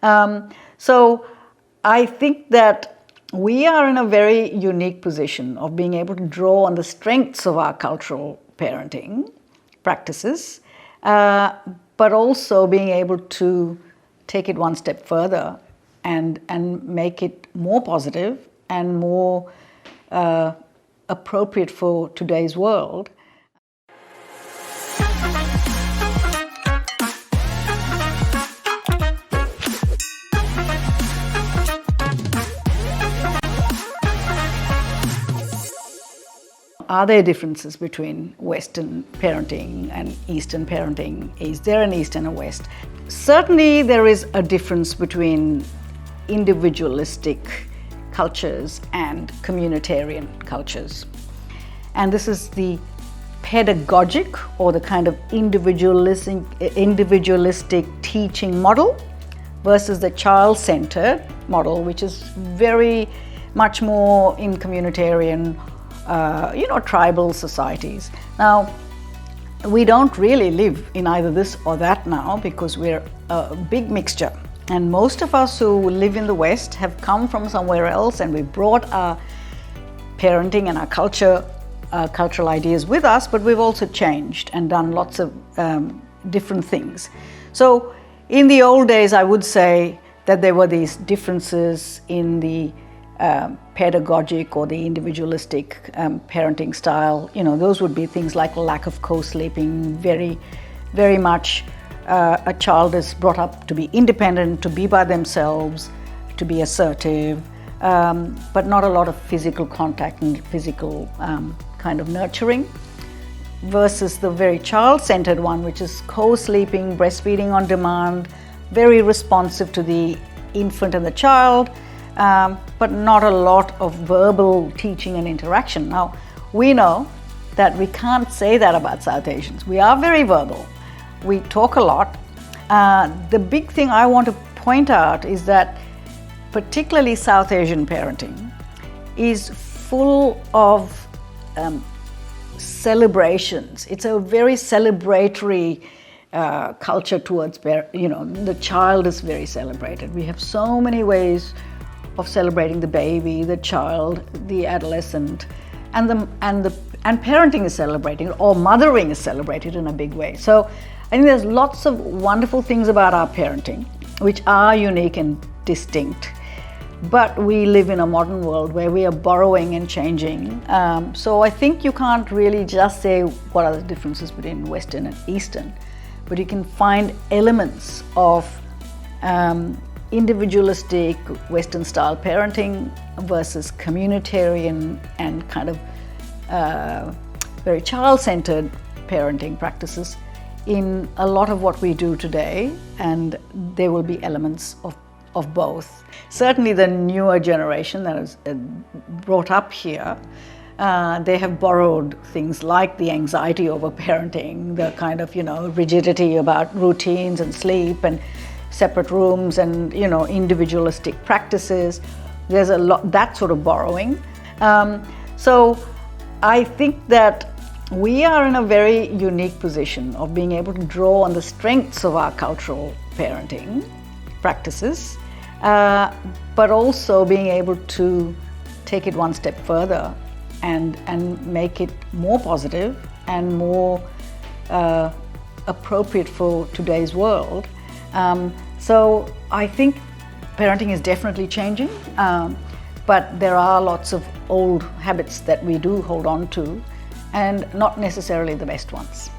So I think that we are in a very unique position of being able to draw on the strengths of our cultural parenting practices, but also being able to take it one step further and make it more positive and more appropriate for today's world. Are there differences between Western parenting and Eastern parenting? Is there an East and a West? Certainly there is a difference between individualistic cultures and communitarian cultures. And this is the pedagogic or the kind of individualistic teaching model versus the child-centered model, which is very much more in communitarian tribal societies. Now, we don't really live in either this or that now because we're a big mixture. And most of us who live in the West have come from somewhere else, and we've brought our parenting and our cultural ideas with us, but we've also changed and done lots of different things. So in the old days, I would say that there were these differences in the pedagogic or the individualistic parenting style. Those would be things like lack of co-sleeping, very, very much a child is brought up to be independent, to be by themselves, to be assertive, but not a lot of physical contact and physical kind of nurturing, versus the very child-centered one, which is co-sleeping, breastfeeding on demand, very responsive to the infant and the child, but not a lot of verbal teaching and interaction. Now, we know that we can't say that about South Asians. We are very verbal. We talk a lot. The big thing I want to point out is that particularly South Asian parenting is full of celebrations. It's a very celebratory culture towards, the child is very celebrated. We have so many ways of celebrating the baby, the child, the adolescent, and parenting is celebrated, or mothering is celebrated in a big way. So I think there's lots of wonderful things about our parenting, which are unique and distinct. But we live in a modern world where we are borrowing and changing. So I think you can't really just say what are the differences between Western and Eastern, but you can find elements of individualistic Western style parenting versus communitarian and kind of very child-centered parenting practices in a lot of what we do today, and there will be elements of both. Certainly the newer generation that is brought up here, they have borrowed things like the anxiety over parenting, the kind of, rigidity about routines and sleep and separate rooms and, individualistic practices. There's a lot, that sort of borrowing. So I think that we are in a very unique position of being able to draw on the strengths of our cultural parenting practices, but also being able to take it one step further and make it more positive and more appropriate for today's world. So I think parenting is definitely changing, but there are lots of old habits that we do hold on to, and not necessarily the best ones.